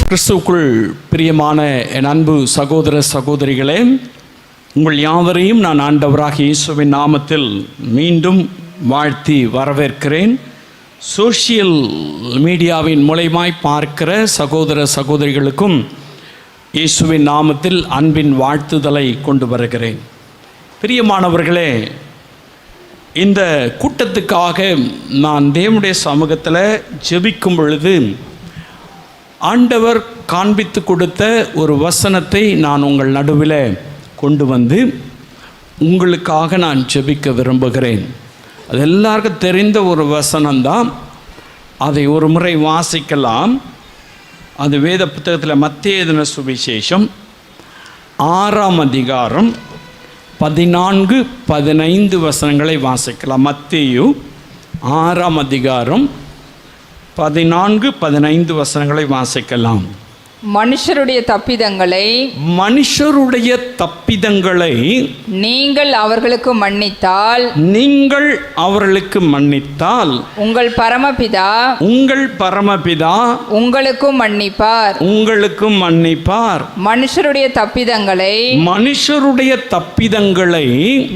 கிறிஸ்துவுக்குள் பிரியமான என் அன்பு சகோதர சகோதரிகளே, உங்கள் யாவரையும் நான் ஆண்டவராகிய இயேசுவின் நாமத்தில் மீண்டும் வாழ்த்தி வரவேற்கிறேன். சோஷியல் மீடியாவின் மூலமாய் பார்க்கிற சகோதர சகோதரிகளுக்கும் இயேசுவின் நாமத்தில் அன்பின் வாழ்த்துதலை கொண்டு வருகிறேன். பிரியமானவர்களே, இந்த கூட்டத்துக்காக நான் தேவனுடைய சமூகத்தில் ஜெபிக்கும் பொழுது ஆண்டவர் காண்பித்து கொடுத்த ஒரு வசனத்தை நான் உங்கள் நடுவில் கொண்டு வந்து உங்களுக்காக நான் ஜெபிக்க விரும்புகிறேன். அது எல்லாருக்கும் தெரிந்த ஒரு வசனம்தான். அதை ஒரு முறை வாசிக்கலாம். அது வேத புத்தகத்தில் மத்தேயு எழுதின சுவிசேஷம் 6ஆம் அதிகாரம் 14-15 வசனங்களை வாசிக்கலாம். மத்தேயு 6ஆம் அதிகாரம் 14-15 வசனங்களை வாசிக்கலாம். மனுஷருடைய தப்பிதங்களை நீங்கள் அவர்களுக்கு மன்னித்தால் உங்கள் பரமபிதா உங்களுக்கும் மன்னிப்பார். மனுஷருடைய தப்பிதங்களை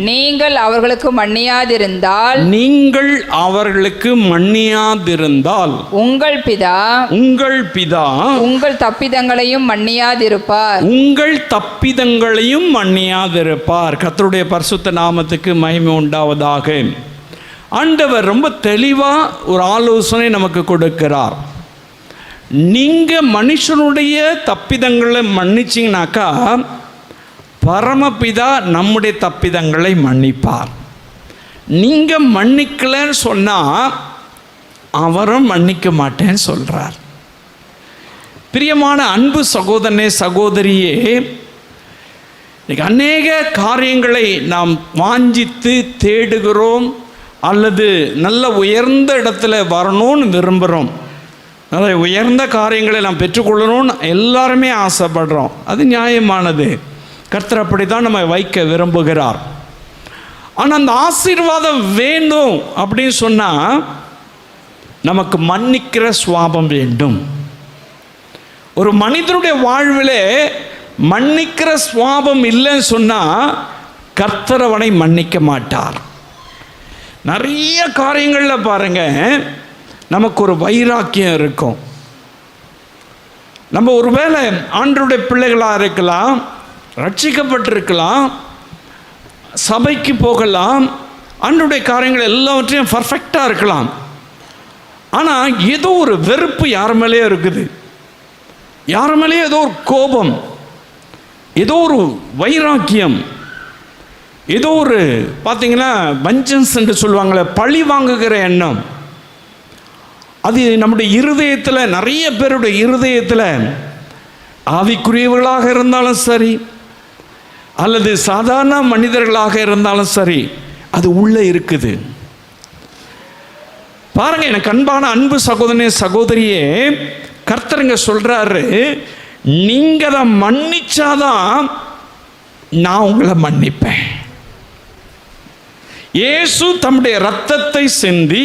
நீங்கள் அவர்களுக்கு மன்னியாதிருந்தால் உங்கள் பிதா உங்கள் தப்பிதங்களையும் மன்னியாதிருப்பார். கர்த்தருடைய பரிசுத்த நாமத்துக்கு மகிமை உண்டாவதாக. ஆண்டவர் ரொம்ப தெளிவா ஒரு ஆலோசனை நமக்கு கொடுக்கிறார். நீங்க மனுஷனுடைய தப்பிதங்களை மன்னிச்சிங்கனாக்கா பரமபிதா நம்முடைய தப்பிதங்களை மன்னிப்பார். நீங்க மன்னிக்கலன்னு சொன்னா அவரும் மன்னிக்க மாட்டேன்னு சொல்றார். பிரியமான அன்பு சகோதரனே சகோதரியே, அநேக காரியங்களை நாம் வாஞ்சித்து தேடுகிறோம், அல்லது நல்ல உயர்ந்த இடத்துல வரணும்னு விரும்புகிறோம். நல்ல உயர்ந்த காரியங்களை நாம் பெற்றுக்கொள்ளணும்னு எல்லாருமே ஆசைப்படுறோம். அது நியாயமானது. கர்த்தர் அப்படி தான் நம்ம வைக்க விரும்புகிறார். ஆனால் அந்த ஆசீர்வாதம் வேண்டும் அப்படின்னு சொன்னால் நமக்கு மன்னிக்கிற சுவாபம் வேண்டும். ஒரு மனிதனுடைய வாழ்விலே மன்னிக்கிற சுவாபம் இல்லைன்னு சொன்னால் கர்த்தர் அவனை மன்னிக்க மாட்டார். நிறைய காரியங்களில் பாருங்க, நமக்கு ஒரு வைராக்கியம் இருக்கும். நம்ம ஒருவேளை ஆண்டவருடைய பிள்ளைகளாக இருக்கலாம், ரட்சிக்கப்பட்டிருக்கலாம், சபைக்கு போகலாம், ஆண்டவருடைய காரியங்கள் எல்லாவற்றையும் பர்ஃபெக்டாக இருக்கலாம். ஆனால் ஏதோ ஒரு வெறுப்பு யார் மேலேயே இருக்குது, யார் மேலேயே ஏதோ ஒரு கோபம், ஏதோ ஒரு வைராக்கியம், ஏதோ ஒரு பார்த்தீங்கன்னா வஞ்சன்ஸ் என்று சொல்லுவாங்களே, பழி வாங்குகிற எண்ணம். அது நம்முடைய இருதயத்தில், நிறைய பேருடைய இருதயத்தில், ஆவிக்குரியவர்களாக இருந்தாலும் சரி அல்லது சாதாரண மனிதர்களாக இருந்தாலும் சரி, அது உள்ளே இருக்குது. பாருங்க, எனக்கு அன்பான அன்பு சகோதரனே சகோதரியே, கர்த்தருங்க சொல்றாரு, நீங்க அதை மன்னிச்சாதான் நான் உங்களை மன்னிப்பேன். இயேசு தம்முடைய இரத்தத்தை சிந்தி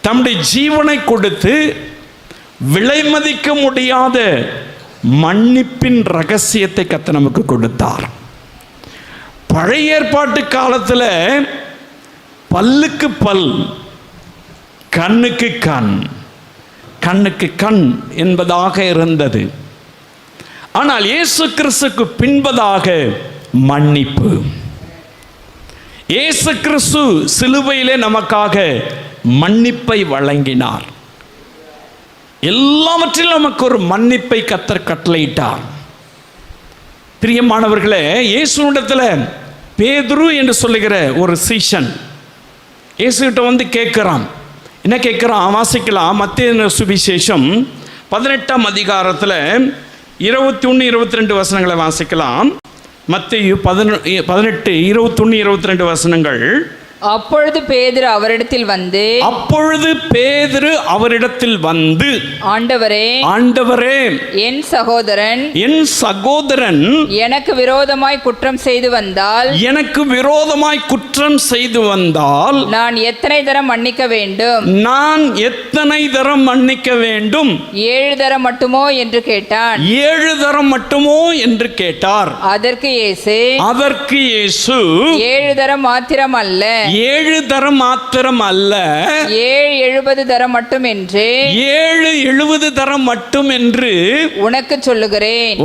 தம்முடைய ஜீவனை கொடுத்து விலை மதிக்க முடியாத மன்னிப்பின் ரகசியத்தை கர்த்தர் நமக்கு கொடுத்தார். பழைய ஏற்பாட்டு காலத்தில் பல்லுக்கு பல், கண்ணுக்கு கண், கண்ணுக்கு கண் என்பதாக இருந்தது. ஆனால் இயேசு கிறிஸ்துக்கு பின்பதாக மன்னிப்பு. இயேசு கிறிஸ்து சிலுவையிலே நமக்காக மன்னிப்பை வழங்கினார். எல்லாவற்றிலும் நமக்கு ஒரு மன்னிப்பை கர்த்தர் கட்டளையிட்டார். பிரியமானவர்களே, இயேசுவிடத்தில் பேதுரு என்று சொல்லுகிற ஒரு சீஷன் இயேசுகிட்ட வந்து கேட்கிறான். என்ன கேட்குறான்? வாசிக்கலாம். மத்தேயு சுவிசேஷம் 18ஆம் அதிகாரத்தில் 21-22 வசனங்களை வாசிக்கலாம். மத்தேயு 18, 21, 22 வசனங்கள். அப்பொழுது பேதுரு அவரிடத்தில் வந்து ஆண்டவரே என் சகோதரன் எனக்கு விரோதமாய் குற்றம் செய்து வந்தால் நான் எத்தனை தரம் மன்னிக்க வேண்டும் 7 தரம் மட்டுமோ என்று கேட்டான். 7 தரம் மட்டுமோ என்று கேட்டார். அதற்கு இயேசு 7 தரம் மாத்திரம் அல்ல 7 தரம் மாத்திரம் அல்ல 70 தரம் மட்டும் என்று 70 தரம் மட்டும் என்று உனக்கு சொல்லுகிறேன்.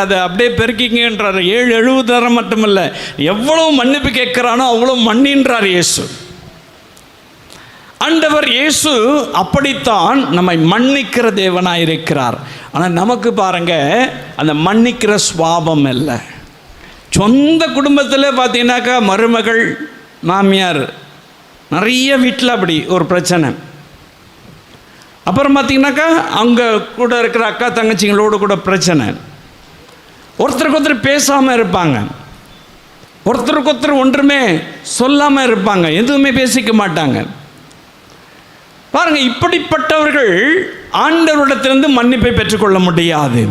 அதை அப்படியே பெருக்கிங்கன்றார். 70 தரம் மட்டும் அல்ல, எவ்வளவு மன்னிப்பு கேட்கிறானோ அவ்வளவு மன்னின்றார் இயேசு. ஆண்டவர் இயேசு அப்படித்தான் நம்மை மன்னிக்கிற தேவனாயிருக்கிறார். ஆனால் நமக்கு பாருங்க, அந்த மன்னிக்கிற சுவாபம் இல்லை. சொந்த குடும்பத்தில் பார்த்தீங்கன்னாக்கா மருமகள் மாமியார் நிறைய வீட்டில் அப்படி ஒரு பிரச்சனை. அப்புறம் பார்த்தீங்கன்னாக்கா அவங்க கூட இருக்கிற அக்கா தங்கச்சிங்களோடு கூட பிரச்சனை. ஒருத்தருக்கு ஒருத்தர் பேசாமல் இருப்பாங்க, ஒருத்தருக்கு ஒருத்தர் ஒன்றுமே சொல்லாமல் இருப்பாங்க, எதுவுமே பேசிக்க மாட்டாங்க. பாருங்க, இப்படிப்பட்டவர்கள் ஆண்டவரிடத்திலிருந்து மன்னிப்பை பெற்றுக்கொள்ள முடியாது.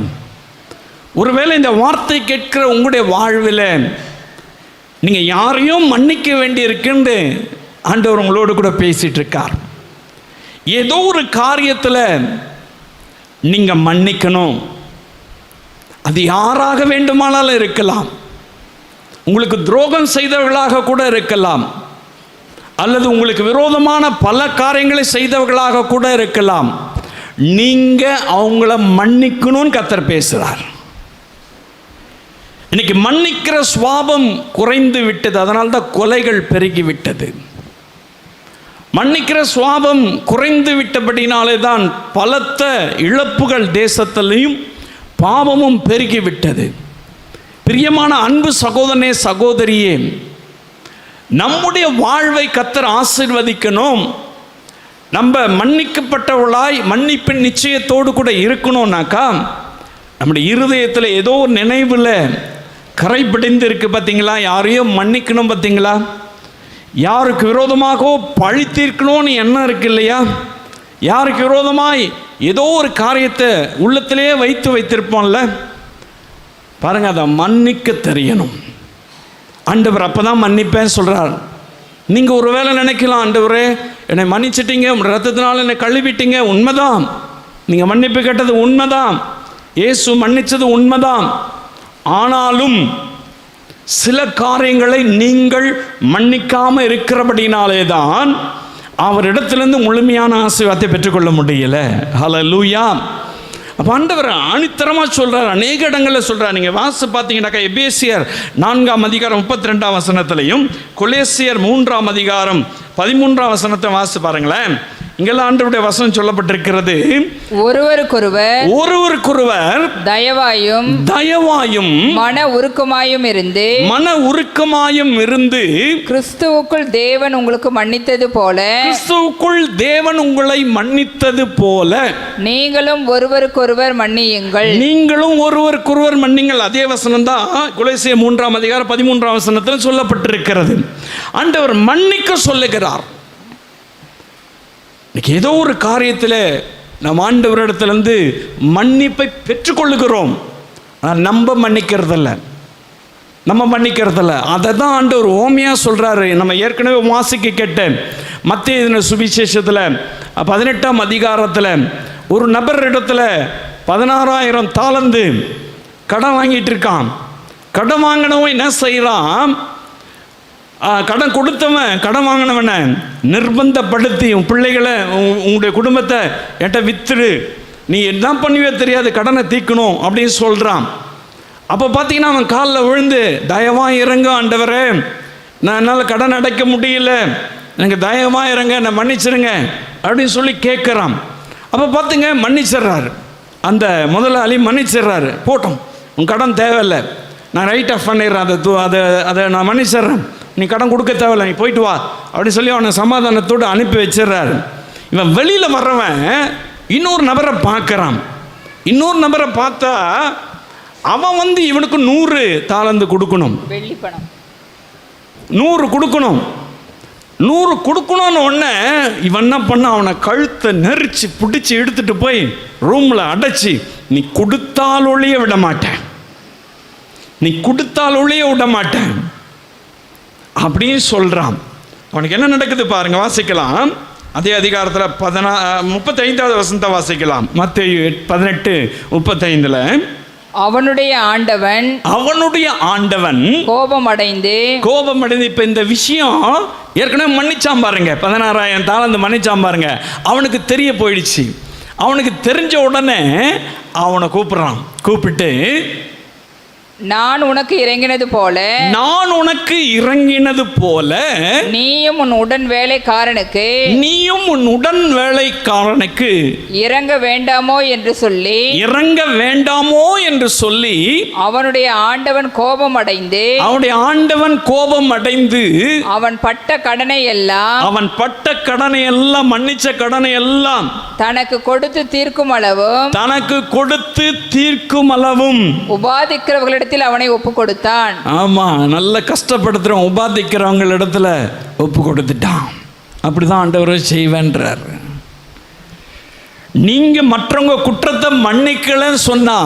ஒருவேளை இந்த வார்த்தை கேட்கிற உங்களுடைய வாழ்வில் நீங்கள் யாரையும் மன்னிக்க வேண்டி இருக்குன்னு ஆண்டவர் உங்களோடு கூட பேசிட்டு இருக்கார். ஏதோ ஒரு காரியத்தில் நீங்கள் மன்னிக்கணும். அது யாராக வேண்டுமானாலும் இருக்கலாம். உங்களுக்கு துரோகம் செய்தவர்களாக கூட இருக்கலாம், அல்லது உங்களுக்கு விரோதமான பல காரியங்களை செய்தவர்களாக கூட இருக்கலாம். நீங்கள் அவங்கள மன்னிக்கணும்னு கர்த்தர் பேசுகிறார். இன்னைக்கு மன்னிக்கிற சுவாபம் குறைந்து விட்டது, அதனால்தான் கொலைகள் பெருகி விட்டது. மன்னிக்கிற சுவாபம் குறைந்து விட்டபடினாலே தான் பலத்த இழப்புகள் தேசத்திலையும் பாவமும் பெருகி விட்டது. பிரியமான அன்பு சகோதரனே சகோதரியே, நம்முடைய வாழ்வை கர்த்தர் ஆசீர்வதிக்கணும். நம்ம மன்னிக்கப்பட்டவர்களாய் மன்னிப்பின் நிச்சயத்தோடு கூட இருக்கணும்னாக்கா, நம்முடைய இருதயத்தில் ஏதோ ஒரு நினைவில் கரை பிடிந்து இருக்கு பார்த்தீங்களா, யாரையும் மன்னிக்கணும் பார்த்தீங்களா, யாருக்கு விரோதமாகவோ பழி தீர்க்கணும்னு எண்ணம் இருக்கு இல்லையா, யாருக்கு விரோதமாய் ஏதோ ஒரு காரியத்தை உள்ளத்திலேயே வைத்திருப்போம்ல, பாருங்க, அதை மன்னிக்க தெரியணும். ஆண்டவர் அப்போ தான் மன்னிப்பேன்னு சொல்கிறார். நீங்கள் ஒரு வேளை நினைக்கலாம், ஆண்டவரே என்னை மன்னிச்சிட்டீங்க, ரத்தத்தினால என்னை கழுவிட்டீங்க. உண்மைதான், நீங்கள் மன்னிப்பு கேட்டது உண்மைதான், இயேசு மன்னிச்சது உண்மைதான். ஆனாலும் சில காரியங்களை நீங்கள் மன்னிக்காமல் இருக்கிறபடினாலே தான் அவரிடத்திலிருந்து முழுமையான ஆசீர்வாதத்தை பெற்றுக்கொள்ள முடியல. ஹல்லேலூயா. அப்போ ஆண்டவர் ஆணித்தரமாக சொல்கிறார், அநேக இடங்களில் சொல்கிறார். நீங்கள் வாசி பார்த்தீங்கன்னாக்கா எபேசியர் 4ஆம் அதிகாரம் 32ஆம் வசனத்திலையும் கொலேசியர் 3ஆம் அதிகாரம் 13ஆம் வசனத்தை வாசி பாருங்களேன். இங்கெல்லாம் ஆண்டவருடைய வசனம் சொல்லப்பட்டிருக்கிறது, ஒருவருக்கொருவர் தயவாயும் மன உருக்கமாயும் இருந்து கிறிஸ்துவுக்குள் தேவன் உங்களுக்கு மன்னித்தது போல நீங்களும் ஒருவருக்கொருவர் மன்னியுங்கள். அதே வசனம் தான் கொலேசியர் 3ஆம் அதிகாரம் 13ஆம் வசனத்தில் சொல்லப்பட்டிருக்கிறது. ஆண்டவர் மன்னிக்க சொல்லுகிறார். இன்னைக்கு ஏதோ ஒரு காரியத்தில் நம் ஆண்டவரிடத்திலிருந்து மன்னிப்பை பெற்றுக்கொள்ளுகிறோம், ஆனால் நம்ம மன்னிக்கிறதில்ல. அதை தான் ஆண்டவர் ஓமையாக சொல்கிறாரு. நம்ம ஏற்கனவே வாசிக்க கேட்டேன், மத்தேயு சுவிசேஷத்தில் 18ஆம் அதிகாரத்தில் ஒரு நபர் இடத்துல 16,000 தாலந்து கடன் வாங்கிட்டு இருக்கான். கடன் வாங்கினவன் என்ன செய்கிறான், கடன் கொடுத்தவன் கடன் வாங்கினவனை நிர்பந்தப்படுத்தி, உன் பிள்ளைகளை உங்களுடைய குடும்பத்தை என்கிட்ட வித்துரு, நீ என்ன பண்ணுவே தெரியாது, கடனை தீர்க்கணும் அப்படின்னு சொல்கிறான். அப்போ பார்த்தீங்கன்னா அவன் காலில் விழுந்து, தயவாக இறங்க ஆண்டவரே, நான் என்னால் கடன் அடைக்க முடியல, எனக்கு தயவாக இறங்க, என்னை மன்னிச்சிருங்க அப்படின்னு சொல்லி கேட்குறான். அப்போ பார்த்துங்க மன்னிச்சிடுறாரு, அந்த முதலாளி மன்னிச்சிடுறாரு. போட்டோம், உன் கடன் தேவையில்லை, நான் ரைட் ஆஃப் பண்ணிடுறேன், அதை நான் மன்னிச்சிடுறேன், நீ கடன் கொடுக்க தேவையில்லை, நீ போயிட்டு வா அப்படின்னு சொல்லி அவனை சமாதானத்தோடு அனுப்பி வச்சிடுறாரு. இவன் வெளியில் வர்றவன் இன்னொரு நபரை பார்க்குறான். இன்னொரு நபரை பார்த்தா அவன் இவனுக்கு 100 தாலந்து கொடுக்கணும், 100 கொடுக்கணும். 100 கொடுக்கணும்னு உடனே இவன் என்ன பண்ண, அவனை கழுத்தை நெரிச்சு பிடிச்சி எடுத்துட்டு போய் ரூமில் அடைச்சி, நீ கொடுத்தால் ஒழிய விட மாட்டேன், நீ கொடுத்தால் ஒழிய விட மாட்டேன் அப்படின்னு சொல்கிறான். அவனுக்கு என்ன நடக்குது பாருங்க, வாசிக்கலாம். அதே அதிகாரத்தில் 35வது வசனத்தை வாசிக்கலாம். மத்தேயு 18:35. அவனுடைய ஆண்டவன் கோபமடைந்து இப்ப இந்த விஷயம் ஏற்கனவே மன்னிச்சாம் பாருங்க, 16,000 தாலந்து மன்னிச்சாம் பாருங்க. அவனுக்கு தெரிய போயிடுச்சு. அவனுக்கு தெரிஞ்ச உடனே அவனை கூப்பிட்டு, நான் உனக்கு இறங்கினது போல நீயும் உன் உடன் வேலைக்காரனுக்கு இறங்க வேண்டாமோ என்று சொல்லி அவனுடைய ஆண்டவன் கோபமடைந்து அவன் பட்ட கடனை எல்லாம் மன்னிச்ச கடனை எல்லாம் தனக்கு கொடுத்து தீர்க்கும் அளவும் உபாதிக்கிறவர்களிடத்தில் அவனை ஒப்பு கொடுத்தான். ஆமா, நல்ல கஷ்டப்படுத்துறோம் உபாதிக்கிறவங்க இடத்துல ஒப்பு கொடுத்துட்டான். அப்படிதான் ஆண்டவர் செய்வேன்றார். நீங்க மற்றவங்க குற்றத்தை மன்னிக்கலன்னு சொன்னா,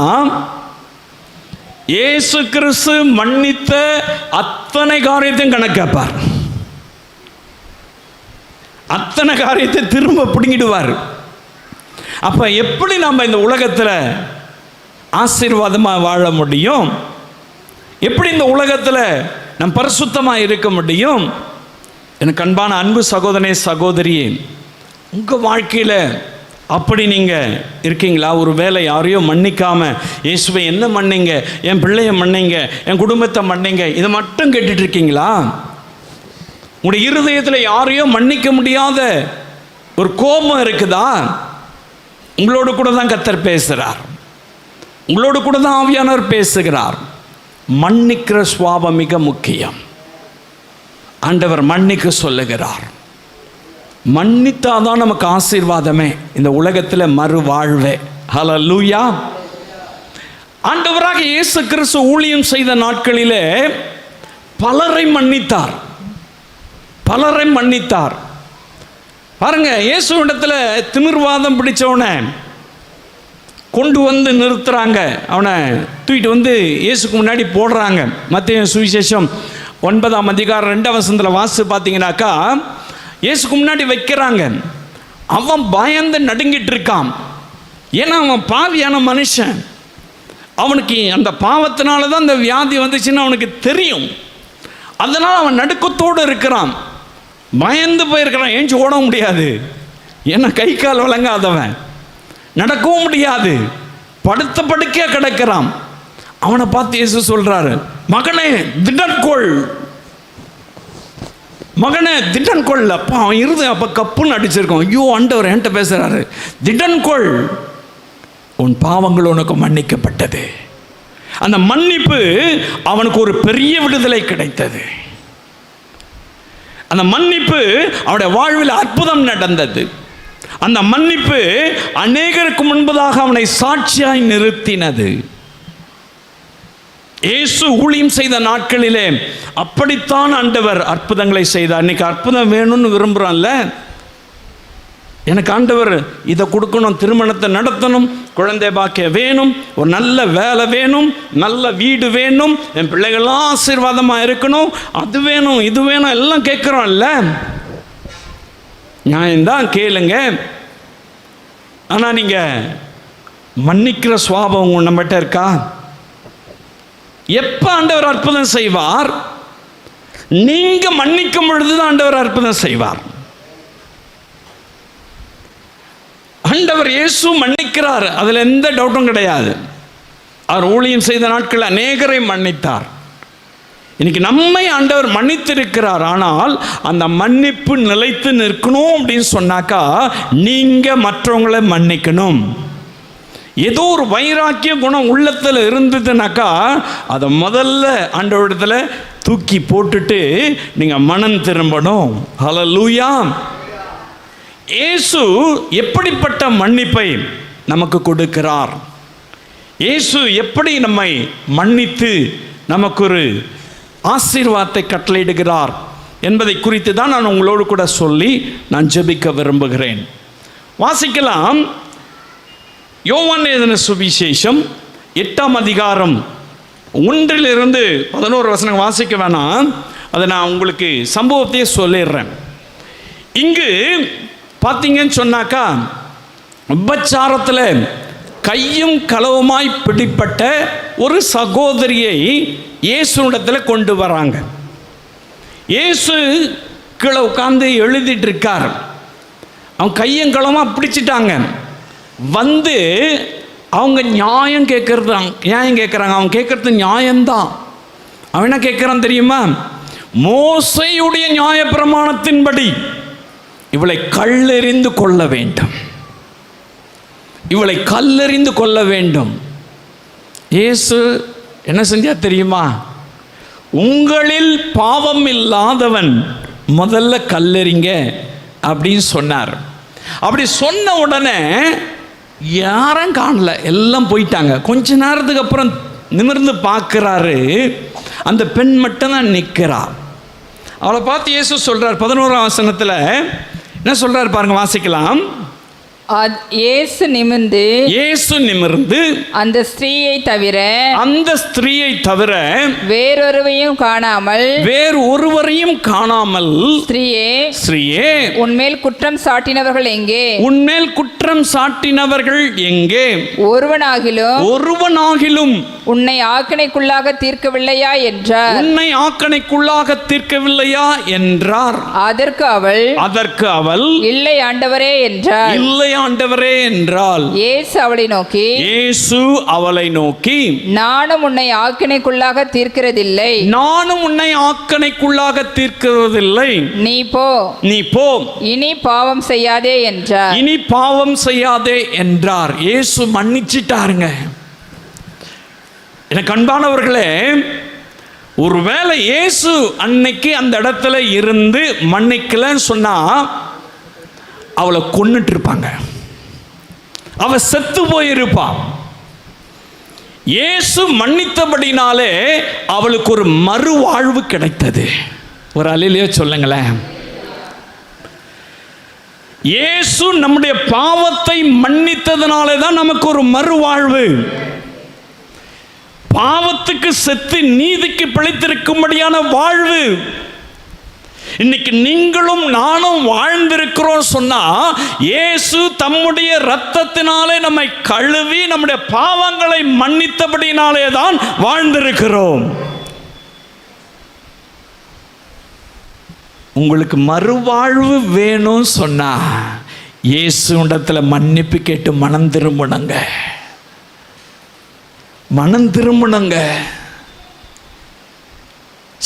இயேசு கிறிஸ்து மன்னித்த அத்தனை காரியத்தையும் கணக்காப்பார், அத்தனை காரியத்தை திரும்ப பிடுங்கிடுவார். அப்ப எப்படி நம்ம இந்த உலகத்துல ஆசீர்வாதமா வாழ முடியும்? எப்படி இந்த உலகத்தில் நம் பரிசுத்தமாக இருக்க முடியும்? எனக்கு அன்பான அன்பு சகோதரனே, சகோதரியே, உங்கள் வாழ்க்கையில் அப்படி நீங்கள் இருக்கீங்களா? ஒரு வேளை யாரையோ மன்னிக்காம, இயேசுவை என்ன மன்னிங்க, என் பிள்ளைய மன்னிங்க, என் குடும்பத்தை மன்னிங்க, இதை மட்டும் கேட்டுட்டு இருக்கீங்களா? உங்களுடைய இருதயத்தில் யாரையோ மன்னிக்க முடியாத ஒரு கோபம் இருக்குதா? உங்களோடு கூட தான் கர்த்தர் பேசுகிறார், உங்களோடு கூட தான் ஆவியானவர் பேசுகிறார். மன்னிக்கிற சுவாபம் மிக முக்கியம். ஆண்டவர் மன்னிக்க சொல்லுகிறார். மன்னித்தாதான் நமக்கு ஆசீர்வாதமே, இந்த உலகத்தில் மறுவாழ்வே. ஹல்லேலூயா. ஆண்டவராக இயேசு கிறிஸ்து ஊழியம் செய்த நாட்களிலே பலரை மன்னித்தார். பாருங்க, இயேசுவிடத்தில் திமிர்வாதம் பிடிச்சவனை கொண்டு வந்து நிறுத்துறாங்க, அவனை தூக்கிட்டு வந்து இயேசுக்கு முன்னாடி போடுறாங்க. மத்தேயு சுவிசேஷம் 9ஆம் அதிகாரம் 2ஆம் வசனத்தில் வாசி பார்த்தீங்கன்னாக்கா, இயேசுக்கு முன்னாடி வைக்கிறாங்க. அவன் பயந்து நடுங்கிட்டு இருக்கான். ஏன்னா அவன் பாவியான மனுஷன். அவனுக்கு அந்த பாவத்தினால தான் அந்த வியாதி வந்துச்சுன்னு அவனுக்கு தெரியும். அதனால் அவன் நடுக்கத்தோடு இருக்கிறான், பயந்து போயிருக்கிறான். ஏஞ்சி ஓட முடியாது, ஏன்னா கை கால் வழங்காதவன், நடக்கவும் முடியாது, படுத்த படுக்கையா கிடக்கிறான். அவனை பார்த்து இயேசு சொல்றாரு, மகனே திடன்கொள், அப்பா அவன் இருது அப்ப கப்புன்னு அடிச்சிருக்கோம். ஐயோ, ஆண்டவர் என்கிட்ட பேசுறாரு, திடன்கொள், உன் பாவங்கள் உனக்கு மன்னிக்கப்பட்டது. அந்த மன்னிப்பு அவனுக்கு ஒரு பெரிய விடுதலை கிடைத்தது. அந்த மன்னிப்பு அவனுடைய வாழ்வில் அற்புதம் நடந்தது. அந்த மன்னிப்பு அநேகருக்கு முன்பதாக அவனை சாட்சியாய் நிறுத்தினது. இயேசு ஊழியம் செய்த நாட்களிலே அப்படித்தான் ஆண்டவர் அற்புதங்களை செய்தார். இன்னைக்கு அற்புதம் வேணும்னு விரும்புகிறான்ல, எனக்கு ஆண்டவர் இதை கொடுக்கணும், திருமணத்தை நடத்தணும், குழந்தை பாக்கியம் வேணும், ஒரு நல்ல வேலை வேணும், நல்ல வீடு வேணும், என் பிள்ளைகள்லாம் ஆசீர்வாதமாக இருக்கணும், அது வேணும் இது வேணும் எல்லாம் கேட்குறோம்ல. நியாயம்தான், கேளுங்க. ஆனால் நீங்கள் மன்னிக்கிற சுவாபம் நம்மகிட்ட இருக்கா? எப்போ ஆண்டவர் அற்புதம் செய்வார்? நீங்கள் மன்னிக்கும் பொழுதுதான் ஆண்டவர் அற்புதம் செய்வார். ஆண்டவர் இயேசு மன்னிக்கிறார், அதில் எந்த டவுட்டும் கிடையாது. அவர் ஊழியம் செய்த நாட்கள் அநேகரை மன்னித்தார். இன்னைக்கு நம்மை ஆண்டவர் மன்னித்திருக்கிறார். ஆனால் அந்த மன்னிப்பு நிலைத்து நிற்கணும் அப்படின்னு சொன்னாக்கா நீங்கள் மற்றவங்களை மன்னிக்கணும். ஏதோ ஒரு வைராக்கிய குணம் உள்ளத்தில் இருந்ததுனாக்கா அதை முதல்ல ஆண்டவரிடத்தில் தூக்கி போட்டுட்டு நீங்கள் மனம் திரும்பணும். ஹல்லேலூயா. இயேசு எப்படிப்பட்ட மன்னிப்பை நமக்கு கொடுக்கிறார்? இயேசு எப்படி நம்மை மன்னித்து நமக்கு ஒரு ஆசீர்வாதத்தை கட்டளையிடுகிறார் என்பதை குறித்து தான் நான் உங்களோடு கூட சொல்லி நான் ஜெபிக்க விரும்புகிறேன். வாசிக்கலாம். யோவான் எழுதின சுவிசேஷம் 8ஆம் அதிகாரம் 1-11 வசனம் வாசிக்க வேணாம், அதை நான் உங்களுக்கு சம்பவத்தையே சொல்லிடுறேன். இங்கு பார்த்தீங்கன்னு சொன்னாக்கா, விபச்சாரத்தில் கையும் களவுமாய் பிடிப்பட்ட ஒரு சகோதரியை இயேசுவிடத்தில் கொண்டு வராங்க. இயேசு கீழே உட்கார்ந்து எழுதிட்டு இருக்கார். அவன் கையும் களவுமாக பிடிச்சிட்டாங்க. வந்து அவங்க நியாயம் கேட்குறாங்க. அவன் கேட்குறது நியாயம்தான். அவன் என்ன கேட்குறான் தெரியுமா? மோசேயுடைய நியாய பிரமாணத்தின்படி இவளை கல்லெறிந்து கொள்ள வேண்டும், இவளை கல்லெறிந்து கொள்ள வேண்டும். இயேசு என்ன செஞ்சா தெரியுமா? உங்களில் பாவம் இல்லாதவன் முதல்ல கல்லெறிங்க அப்படின்னு சொன்னார். அப்படி சொன்ன உடனே யாரும் காணல, எல்லாம் போயிட்டாங்க. கொஞ்ச நேரத்துக்கு அப்புறம் நிமிர்ந்து பார்க்குறாரு, அந்த பெண் மட்டும் தான் நிற்கிறா. அவளை பார்த்து இயேசு சொல்றார் 11ஆம் வசனத்தில் என்ன சொல்றாரு பாருங்க, வாசிக்கலாம். இயேசு நிமிர்ந்து அந்த ஸ்திரீயை தவிர வேறொருவரையும் காணாமல் ஸ்திரீயே உன்மேல் குற்றம் சாட்டினவர்கள் எங்கே? ஒருவனாகிலும் உன்னை ஆக்கணைக்குள்ளாக தீர்க்கவில்லையா என்றார். அதற்கு அவள் இல்லை ஆண்டவரே என்றால் இயேசு அவளை நோக்கி நானும் உன்னை ஆக்கினைக்குள்ளாக தீர்க்கிறதில்லை, நீ போ, இனி பாவம் செய்யாதே என்றார். இயேசு மன்னிச்சிட்டாருங்க. எனக்கு அன்பானவர்களே, ஒருவேளை இயேசு அன்னைக்கு அந்த இடத்துல இருந்து மன்னிக்கலன்னு சொன்னா அவளை கொன்னுட்டு இருப்பாங்க, அவ செத்து போயிருப்பான். இயேசு மன்னித்தபடினாலே அவளுக்கு ஒரு மறுவாழ்வு கிடைத்தது. ஒரு அல்லேலூயா சொல்லுங்களேன். இயேசு நம்முடைய பாவத்தை மன்னித்ததனாலே தான் நமக்கு ஒரு மறுவாழ்வு. பாவத்துக்கு செத்து நீதிக்கு பிழைத்திருக்கும்படியான வாழ்வு. இன்னைக்கு நீங்களும் நானும் வாழ்ந்திருக்கிறோம் சொன்னா, இயேசு தம்முடைய இரத்தத்தினாலே நம்மை கழுவி நம்முடைய பாவங்களை மன்னித்தபடினாலே தான் வாழ்ந்திருக்கிறோம். உங்களுக்கு மறுவாழ்வு வேணும் சொன்னா இயேசுவிடத்துல மன்னிப்பு கேட்டு மனம் திரும்பணுங்க.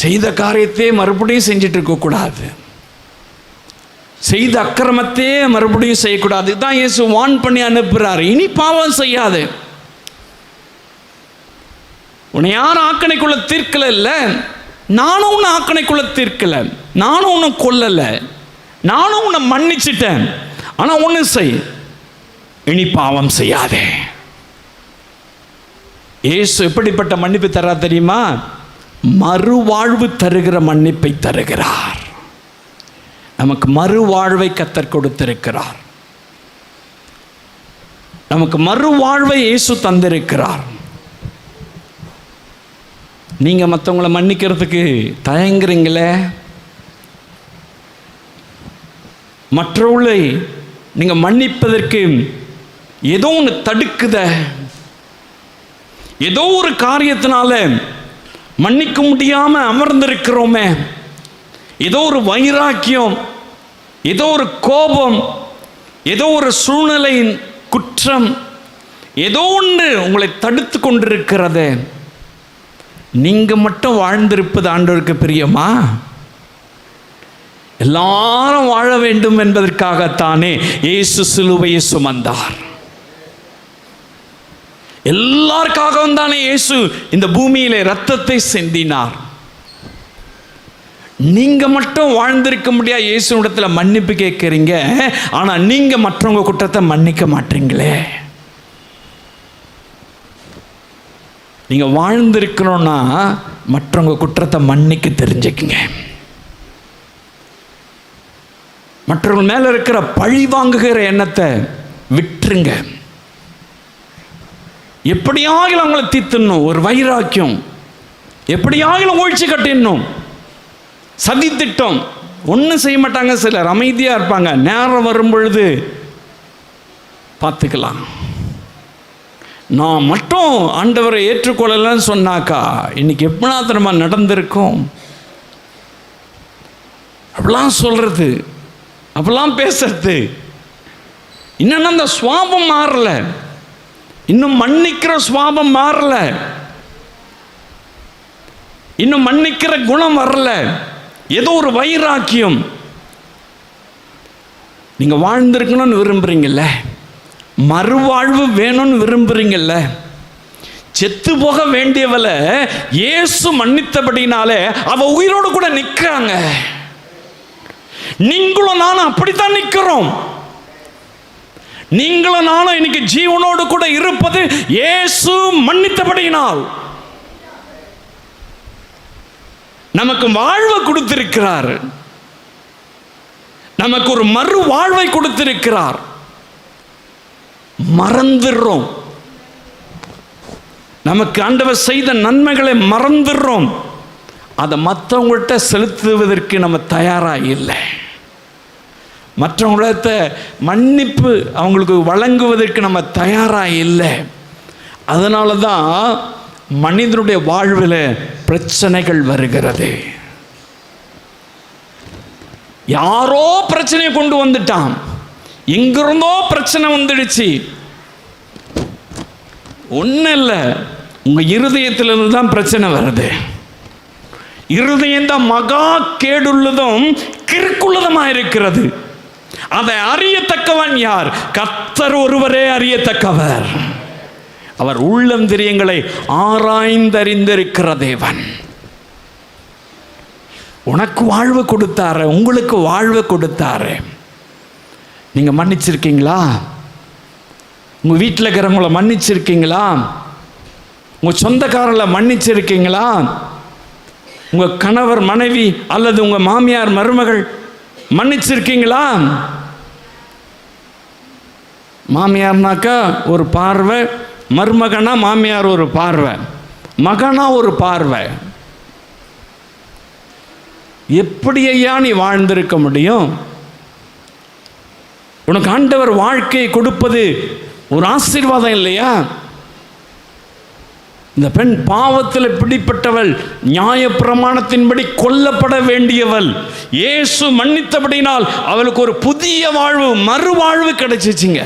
செய்த காரியத்தையே மறுபடியும் செஞ்சுட்டு இருக்கக்கூடாது, செய்த அக்கிரமத்தையே மறுபடியும் செய்யக்கூடாது. இதுதான் இயேசு வார்ன் பண்ணி அனுப்புறாரு. இனி பாவம் செய்யாது. உன்னை யாரும் ஆக்கணைக்குள்ள தீர்க்கல, இல்லை நானும் உன்னை ஆக்கணைக்குள்ள தீர்க்கல, நானும் உன்னை கொல்லல, நானும் உன்னை மன்னிச்சிட்டேன். ஆனா ஒண்ணு செய், இனி பாவம் செய்யாதே. இயேசு எப்படிப்பட்ட மன்னிப்பு தரா தெரியுமா? மறுவாழ்வு தருகிற மன்னிப்பை தருகிறார். நமக்கு மறுவாழ்வை கர்த்தர் கொடுத்திருக்கிறார். நமக்கு மறுவாழ்வை இயேசு தந்திருக்கிறார். நீங்க மற்றவங்களை மன்னிக்கிறதுக்கு தயங்குறீங்களே, மற்றவர்களை நீங்க மன்னிப்பதற்கு ஏதோ ஒன்று தடுக்குத, ஏதோ ஒரு காரியத்தினால மன்னிக்க முடியாம அமர்ந்திருக்கிறோமே, ஏதோ ஒரு வைராக்கியம், ஏதோ ஒரு கோபம், ஏதோ ஒரு சூழ்நிலையின் குற்றம், ஏதோ ஒன்று உங்களை தடுத்து கொண்டிருக்கிறது. நீங்க மட்டும் வாழ்ந்திருப்பது ஆண்டவருக்கு பிரியமா? எல்லாரும் வாழ வேண்டும் என்பதற்காகத்தானே இயேசு சிலுவையை சுமந்தார். எல்லாருக்காகவும் தானே இயேசு இந்த பூமியிலே ரத்தத்தை சிந்தினார். நீங்க மட்டும் வாழ்ந்திருக்க முடியாது, இயேசுவிடத்துல மன்னிப்பு கேட்கிறீங்க, ஆனா நீங்க மற்றவங்க குற்றத்தை மன்னிக்க மாட்டீங்களே. நீங்க வாழ்ந்திருக்கணும்னா மற்றவங்க குற்றத்தை மன்னிக்க தெரிஞ்சுக்குங்க. மற்றவர்கள் மேலே இருக்கிற பழி வாங்குகிற எண்ணத்தை விட்டுருங்க. எப்படியாகிலும் அவங்கள தீர்த்துடணும், ஒரு வைராக்கியம், எப்படியாகிலும் ஒழிச்சு கட்டிடணும். சதி திட்டம் ஒன்றும் செய்ய மாட்டாங்க. சிலர் அமைதியாக இருப்பாங்க, நேரம் வரும் பொழுது பார்த்துக்கலாம். நான் மட்டும் ஆண்டவரை ஏற்றுக்கொள்ளலன்னு சொன்னாக்கா இன்னைக்கு எப்படின்னா நம்ம நடந்திருக்கோம். அப்படிலாம் சொல்றது, அப்படிலாம் பேசுறது, இன்னும் அந்த சுவாபம் மாறல, இன்னும் மன்னிக்கிற சுவாபம் மாறல, இன்னும் மன்னிக்கிற குணம் வரல. ஏதோ ஒரு வைராக்கியம். நீங்க வாழ்ந்திருக்கணும்னு விரும்புறீங்கல்ல, மறுவாழ்வு வேணும்னு விரும்புறீங்கல்ல, செத்து போக வேண்டியவளை இயேசு மன்னித்தபடினாலே அவ உயிரோடு கூட நிற்கிறாங்க. நீங்களும் நானும் அப்படித்தான் நிற்கிறோம். நீங்களும் நானும் இன்னைக்கு ஜீவனோடு கூட இருப்பது இயேசு மன்னித்தபடியினால். நமக்கு வாழ்வை கொடுத்திருக்கிறார், நமக்கு ஒரு மறு வாழ்வை கொடுத்திருக்கிறார். மறந்துடுறோம், நமக்கு ஆண்டவர் செய்த நன்மைகளை மறந்துடுறோம். அதை மற்றவங்கள்ட்ட செலுத்துவதற்கு நம்ம தயாராக இல்லை. மற்றவங்கள்ட்ட மன்னிப்பு அவங்களுக்கு வழங்குவதற்கு நம்ம தயாராக இல்லை. அதனால தான் மனிதனுடைய வாழ்வில் பிரச்சனைகள் வருகிறது. யாரோ பிரச்சனையை கொண்டு வந்துட்டான், எங்கிருந்தோ பிரச்சனை வந்துடுச்சு. ஒன்றும் இல்லை, உங்கள் இருதயத்திலிருந்து தான் பிரச்சனை வருது. இருதயம் தான் மகா கேடுள்ளதும் கிறுக்குள்ளதுமாக இருக்கிறது. அதை அறியத்தக்கவன் யார்? கர்த்தர் ஒருவரே அறியத்தக்கவர். அவர் உள்ளந்திரியங்களை ஆராய்ந்தறிந்திருக்கிற தேவன். உனக்கு வாழ்வு கொடுத்தாரு, உங்களுக்கு வாழ்வு கொடுத்தாரு. நீங்கள் மன்னிச்சிருக்கீங்களா? உங்கள் வீட்டில் இருக்கிறவங்கள மன்னிச்சிருக்கீங்களா? உங்கள் சொந்தக்காரர்களை மன்னிச்சிருக்கீங்களா? உங்கள் கணவர் மனைவி அல்லது உங்கள் மாமியார் மருமகள் மன்னிச்சிருக்கீங்களா? மாமியார்னாக்கா ஒரு பார்வை, மருமகனா மாமியார் ஒரு பார்வை, மகனா ஒரு பார்வை. எப்படி ஐயா நீ வாழ்ந்திருக்க முடியும்? உனக்கு ஆண்டவர் வாழ்க்கையை கொடுப்பது ஒரு ஆசீர்வாதம் இல்லையா? இந்த பெண் பாவத்தில் பிடிப்பட்டவள், நியாயப்பிரமாணத்தின்படி கொல்லப்பட வேண்டியவள். இயேசு மன்னித்தபடினால் அவளுக்கு ஒரு புதிய வாழ்வு, மறுவாழ்வு கிடைச்சிச்சுங்க.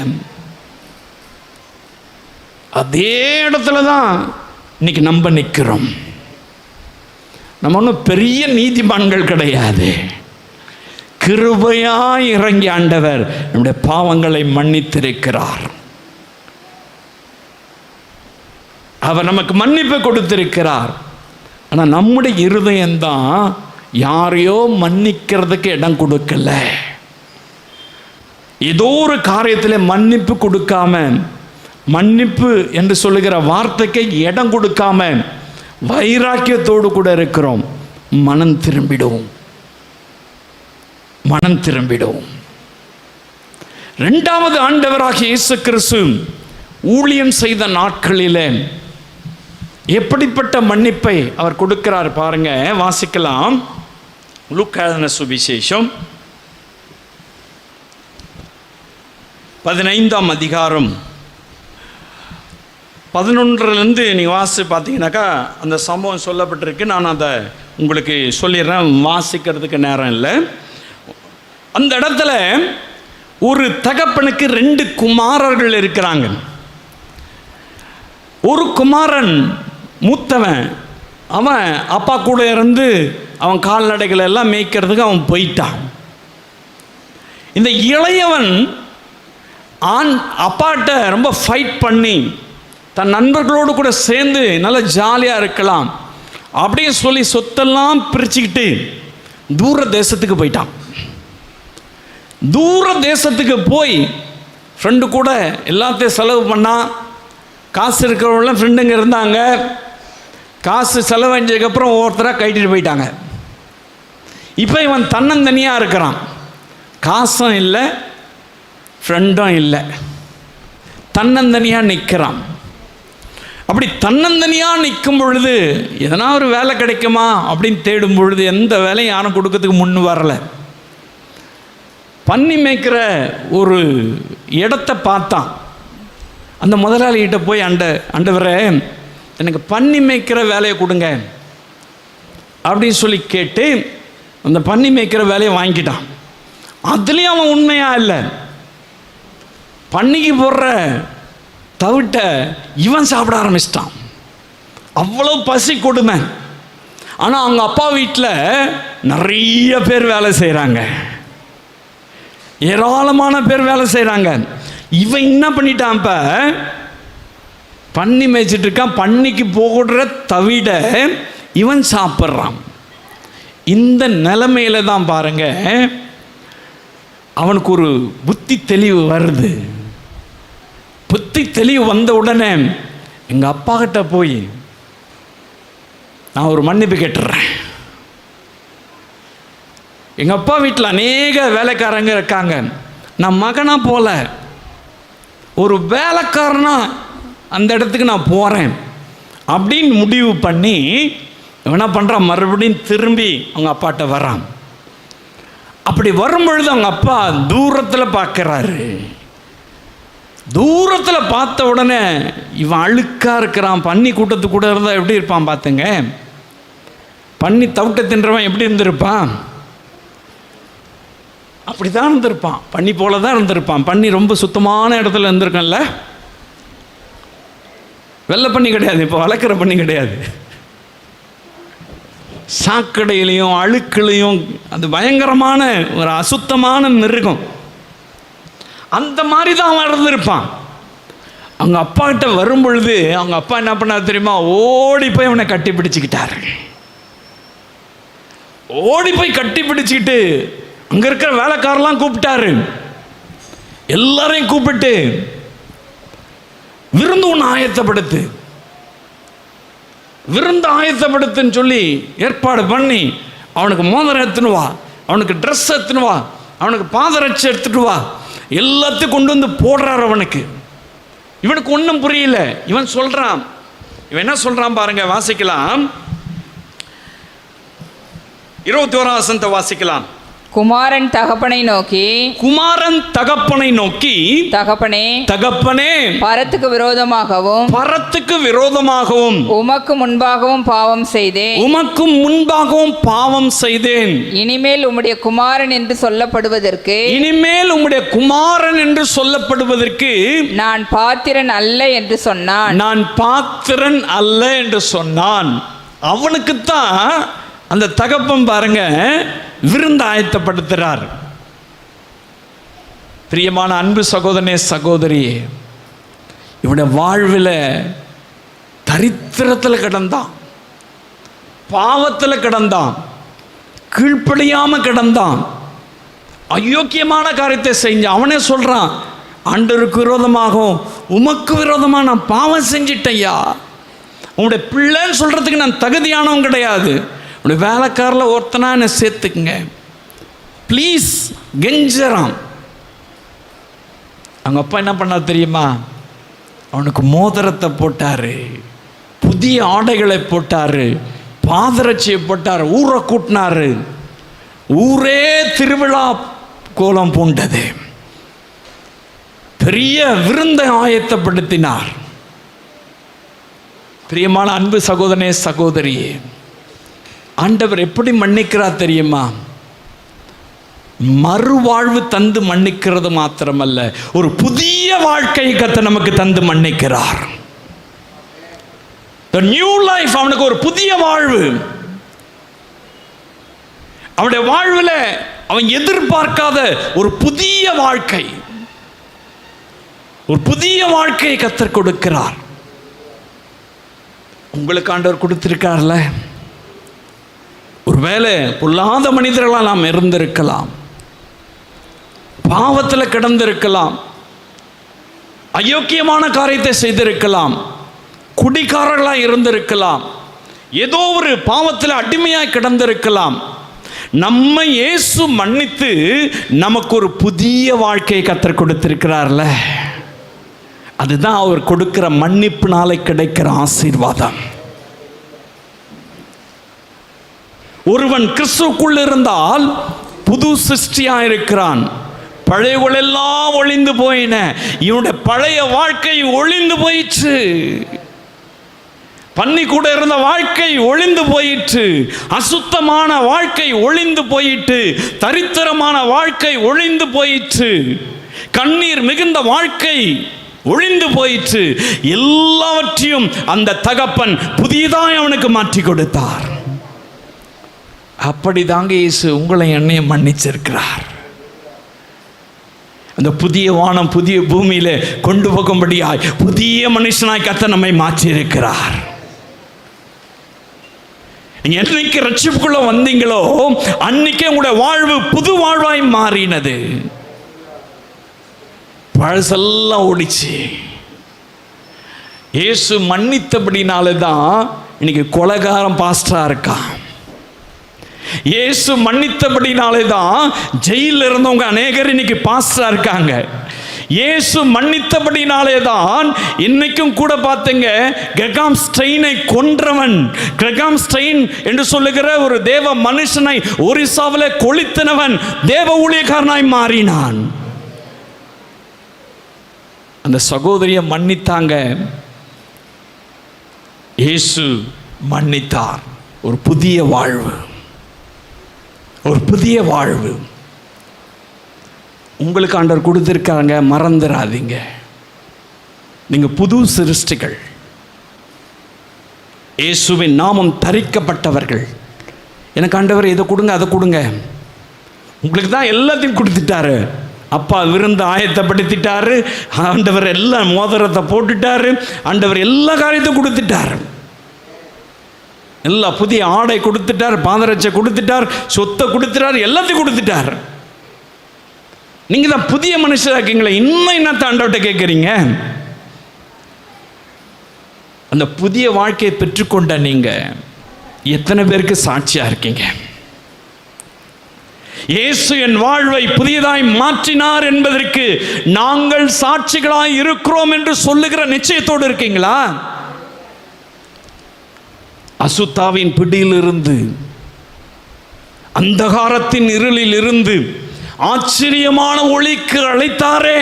அதே இடத்துல தான் இன்னைக்கு நம்ம நிற்கிறோம். நம்ம ஒன்றும் பெரிய நீதிமான்கள் கிடையாது. கிருபையாய் இறங்கி ஆண்டவர் நம்முடைய பாவங்களை மன்னித்திருக்கிறார். அவர் நமக்கு மன்னிப்பு கொடுத்திருக்கிறார். ஆனால் நம்முடைய இருதயம்தான் யாரையோ மன்னிக்கிறதுக்கு இடம் கொடுக்கல. ஏதோ ஒரு காரியத்தில் மன்னிப்பு கொடுக்காம, மன்னிப்பு என்று சொல்லுகிற வார்த்தைக்கு இடம் கொடுக்காம வைராக்கியத்தோடு கூட இருக்கிறோம். மனம் திரும்பிடுவோம், மனம் திரும்பிடுவோம். இரண்டாவது, ஆண்டவராகிய இயேசு கிறிஸ்து ஊழியம் செய்த நாட்களிலே எப்படிப்பட்ட மன்னிப்பை அவர் கொடுக்கிறார் பாருங்க. வாசிக்கலாம். லூக்கா எழுதின சுவிசேஷம் 15ஆம் அதிகாரம் 11லேருந்து நீங்கள் வாசி பார்த்தீங்கன்னாக்கா அந்த சம்பவம் சொல்லப்பட்டிருக்கு. நான் அதை உங்களுக்கு சொல்லிடுறேன், வாசிக்கிறதுக்கு நேரம் இல்லை. அந்த இடத்துல ஒரு தகப்பனுக்கு 2 குமாரர்கள் இருக்கிறாங்க. ஒரு குமாரன் மூத்தவன், அவன் அப்பா கூட இருந்து அவன் கால்நடைகளை எல்லாம் மேய்க்கிறதுக்கு அவன் போயிட்டான். இந்த இளையவன் அப்பாட்ட ரொம்ப ஃபைட் பண்ணி தன் நண்பர்களோடு கூட சேர்ந்து நல்லா ஜாலியாக இருக்கலாம் அப்படின்னு சொல்லி சொத்தெல்லாம் பிரிச்சுக்கிட்டு தூர தேசத்துக்கு போயிட்டான். தூர தேசத்துக்கு போய் ஃப்ரெண்டு கூட எல்லாத்தையும் செலவு பண்ணான். காசு இருக்கிறவங்களாம் ஃப்ரெண்டுங்க இருந்தாங்க. காசு செலவழிஞ்சதுக்கப்புறம் ஒவ்வொருத்தராக கட்டிட்டு போயிட்டாங்க. இப்போ இவன் தன்னந்தனியாக இருக்கிறான். காசும் இல்லை, ஃப்ரெண்டும் இல்லை, தன்னந்தனியாக நிற்கிறான். அப்படி தன்னந்தனியாக நிற்கும் பொழுது எதனா ஒரு வேலை கிடைக்குமா அப்படின்னு தேடும் பொழுது எந்த வேலையும் யாரும் கொடுக்கறதுக்கு முன் வரலை. பன்னி மேய்க்கிற ஒரு இடத்த பார்த்தான். அந்த முதலாளிகிட்ட போய் ஆண்டவரே எனக்கு பன்னி மேய்க்கிற வேலையை கொடுங்க அப்படின்னு சொல்லி கேட்டு அந்த பன்னி மேய்க்கிற வேலையை வாங்கிட்டான். அதுலேயும் அவன் உண்மையாக இல்லை. பன்னிக்கு போடுற தவிட்ட இவன் சாப்பிட ஆரம்பிச்சிட்டான். அவ்வளோ பசி கொடுமை. ஆனால் அவங்க அப்பா வீட்டில் நிறைய பேர் வேலை செய்கிறாங்க, ஏராளமான பேர் வேலை செய்கிறாங்க. இவன் என்ன பண்ணிட்டான், இப்போ பன்னி மேய்ச்சிட்டு இருக்கான், பன்னிக்கு போடுற தவிட இவன் சாப்பிட்றான். இந்த நிலைமையில தான் பாருங்க அவனுக்கு ஒரு புத்தி தெளிவு வருது. புத்தி தெளிவு வந்த உடனே எங்கள் அப்பா கிட்ட போய் நான் ஒரு மன்னிப்பு கேட்டுறேன். எங்கள் அப்பா வீட்டில் அநேக வேலைக்காரங்க இருக்காங்க, நான் மகனா போல ஒரு வேலைக்காரனா அந்த இடத்துக்கு நான் போகிறேன் அப்படின்னு முடிவு பண்ணி என்ன பண்ணுறான், மறுபடியும் திரும்பி அவங்க அப்பாட்ட வர்றான். அப்படி வரும்பொழுது அவங்க அப்பா தூரத்தில் பார்க்குறாரு. தூரத்தில் பார்த்த உடனே இவன் அழுக்காக இருக்கிறான். பன்னி கூட்டத்துக்கு கூட இருந்தால் எப்படி இருப்பான் பார்த்துங்க. பன்னி தவிட்ட தின்றவன் எப்படி இருந்திருப்பான், அப்படி தான் இருந்திருப்பான். பன்னி போல தான் இருந்திருப்பான். பன்னி ரொம்ப சுத்தமான இடத்துல இருந்திருக்கேன்ல. வெள்ளை பன்னி கிடையாது, இப்போ வளர்க்குற பன்னி கிடையாது. சாக்கடையிலையும் அழுக்குலையும் அது பயங்கரமான ஒரு அசுத்தமான மிருகம். அந்த மாதிரி தான் அவன் இருந்திருப்பான். அவங்க அப்பா கிட்ட வரும் பொழுது அவங்க அப்பா என்ன பண்ணார் தெரியுமா, ஓடி போய் அவனை கட்டி பிடிச்சிக்கிட்டாரு. ஓடி போய் கட்டி பிடிச்சிக்கிட்டு அங்கே இருக்கிற வேலைக்காரெல்லாம் கூப்பிட்டாரு. எல்லாரையும் கூப்பிட்டு விருந்து ஒன்று ஆயத்தப்படுத்து, விருந்து ஆயத்தப்படுத்துன்னு சொல்லி ஏற்பாடு பண்ணி அவனுக்கு மோதிரம் எடுத்துன்னு வா, அவனுக்கு ட்ரெஸ் எடுத்துன்னு வா, அவனுக்கு பாதரட்சை எடுத்துட்டு வா, எல்லாத்தையும் கொண்டு வந்து போடுறார் அவனுக்கு. இவனுக்கு ஒன்றும் புரியல. இவன் சொல்றான், இவன் என்ன சொல்றான் பாருங்க, வாசிக்கலாம். 21ஆம் வசனத்தை வாசிக்கலாம். குமாரன் தகப்பனை நோக்கி, குமாரன் தகப்பனை நோக்கி, தகப்பனே தகப்பனே பரத்துக்கு விரோதமாகவும் பரத்துக்கு விரோதமாகவும் உமக்கு முன்பாகவும் பாவம் செய்தேன், உமக்கு முன்பாகவும் பாவம் செய்தேன். இனிமேல் உம்முடைய குமாரன் என்று சொல்லப்படுவதற்கு, இனிமேல் உம்முடைய குமாரன் என்று சொல்லப்படுவதற்கு நான் பாத்திரன் அல்ல என்று சொன்னான். நான் பாத்திரன் அல்ல என்று சொன்னான். அவனுக்குத்தான் அந்த தகப்பன் பாருங்க விருந்து ஆயத்தப்படுத்துறார். பிரியமான அன்பு சகோதரனே சகோதரியே, இவனுடைய வாழ்வில் தரித்திரத்தில் கிடந்தான், பாவத்தில் கிடந்தான், கீழ்ப்படியாம கிடந்தான், அயோக்கியமான காரியத்தை செஞ்சான். அவனே சொல்றான், ஆண்டவருக்கு விரோதமாகவும் உமக்கு விரோதமாக நான் பாவம் செஞ்சிட்டையா, உங்களுடைய பிள்ளைன்னு சொல்றதுக்கு நான் தகுதியானவன் கிடையாது, உடைய வேலைக்காரில் ஒருத்தனா என்னை சேர்த்துக்குங்க ப்ளீஸ் கெஞ்சறான். அவங்க அப்பா என்ன பண்ணார் தெரியுமா, அவனுக்கு மோதிரத்தை போட்டாரு, புதிய ஆடைகளை போட்டாரு, பாதரட்சியை போட்டார், ஊரை கூட்டினாரு. ஊரே திருவிழா கோலம் பூண்டது. பெரிய விருந்தை ஆயத்தப்படுத்தினார். பிரியமான அன்பு சகோதரனே சகோதரியே, ஆண்டவர் எப்படி மன்னிக்கிறார் தெரியுமா, மறுவாழ்வு தந்து மன்னிக்கிறது மாத்திரமல்ல, ஒரு புதிய வாழ்க்கை கர்த்தர் நமக்கு தந்து மன்னிக்கிறார். The new life, அவனுக்கு ஒரு புதிய வாழ்வு. அவனுடைய வாழ்வில் அவன் எதிர்பார்க்காத ஒரு புதிய வாழ்க்கை, ஒரு புதிய வாழ்க்கையை கர்த்தர் கொடுக்கிறார். உங்களுக்கு ஆண்டவர் கொடுத்திருக்கார்ல. ஒருவேளை பொல்லாத மனிதர்களாக நாம் இருந்திருக்கலாம், பாவத்தில் கிடந்திருக்கலாம், அயோக்கியமான காரியத்தை செய்திருக்கலாம், குடிகாரர்களாக இருந்திருக்கலாம், ஏதோ ஒரு பாவத்தில் அடிமையாக கிடந்திருக்கலாம். நம்ம இயேசு மன்னித்து நமக்கு ஒரு புதிய வாழ்க்கையை கத்தர் கொடுத்திருக்கிறார்ல, அதுதான் அவர் கொடுக்கிற மன்னிப்புனால கிடைக்கிற ஆசீர்வாதம். ஒருவன் கிறிஸ்துவுக்குள் இருந்தால் புது சிருஷ்டியா இருக்கிறான். பழையவளெல்லாம் ஒளிந்து போயின. இவனுடைய பழைய வாழ்க்கை ஒளிந்து போயிற்று. பன்னி கூட இருந்த வாழ்க்கை ஒளிந்து போயிற்று. அசுத்தமான வாழ்க்கை ஒளிந்து போயிற்று. தரித்திரமான வாழ்க்கை ஒளிந்து போயிற்று. கண்ணீர் மிகுந்த வாழ்க்கை ஒளிந்து போயிற்று. எல்லாவற்றையும் அந்த தகப்பன் புதியதாய் அவனுக்கு மாற்றி கொடுத்தார். அப்படிதாங்க இயேசு உங்களை என்னையும் மன்னிச்சிருக்கிறார். அந்த புதிய வானம் புதிய பூமியில கொண்டு போகும்படியாய் புதிய மனுஷனாய் கர்த்தர் நம்மை மாற்றி இருக்கிறார். நீங்க என்னைக்கு ரட்சிப்புக்குள்ள வந்தீங்களோ அன்னைக்கே உங்களுடைய வாழ்வு புது வாழ்வாய் மாறினது. பழசெல்லாம் ஓடிச்சு. இயேசு மன்னித்தபடினால தான் இன்னைக்கு கொலைகாரம் பாஸ்டரா இருக்கான். இயேசு மன்னித்தபடினாலே தான் ஜெயிலில் இருந்தவங்க அநேகர் இன்னைக்கு பாஸ்டரா இருக்காங்க. இயேசு மன்னித்தபடினாலே தான் இன்னைக்கும் கூட பார்த்தீங்க, கிரகாம் ஸ்டெயினை கொன்றவன், கிரகாம் ஸ்டெயின் என்று சொல்லுகிற ஒரு தேவ மனுஷனை ஒரிசாவில் கொளுத்தினவன் தேவ ஊழியக்காரனாய் மாறினான். அந்த சகோதரியை மன்னித்தாங்க. இயேசு மன்னித்தார். ஒரு புதிய வாழ்வு, ஒரு புதிய வாழ்வு உங்களுக்கு ஆண்டவர் கொடுத்திருக்காங்க. மறந்துடாதீங்க, நீங்க புது சிருஷ்டிகள், இயேசுவின் நாமம் தரிக்கப்பட்டவர்கள். எனக்கு ஆண்டவர் இதை கொடுங்க அதை கொடுங்க, உங்களுக்கு தான் எல்லாத்தையும் கொடுத்துட்டாரு. அப்பா விருந்து ஆயத்தப்படுத்திட்டாரு. ஆண்டவர் எல்லாம் மோதிரத்தை போட்டுட்டாரு. ஆண்டவர் எல்லா காரியத்தையும் கொடுத்துட்டாரு. எல்லா புதிய ஆடை கொடுத்துட்டார், பாதரட்சை கொடுத்துட்டார், சொத்தை கொடுத்துட்டார், எல்லாத்தையும் கொடுத்துட்டார். நீங்க தான் புதிய மனுஷராக இருக்கீங்களே, இன்னும் என்ன ஆண்டவர்கிட்ட கேட்குறீங்க? அந்த புதிய வாழ்க்கையை பெற்றுக்கொண்ட நீங்க எத்தனை பேருக்கு சாட்சியா இருக்கீங்க? இயேசு என் வாழ்வை புதியதாய் மாற்றினார் என்பதற்கு நாங்கள் சாட்சிகளாய் இருக்கிறோம் என்று சொல்லுகிற நிச்சயத்தோடு இருக்கீங்களா? அசுத்தாவின் பிடியிலிருந்து, அந்தகாரத்தின் இருளில் இருந்து ஆச்சரியமான ஒளிக்கு அழைத்தாரே.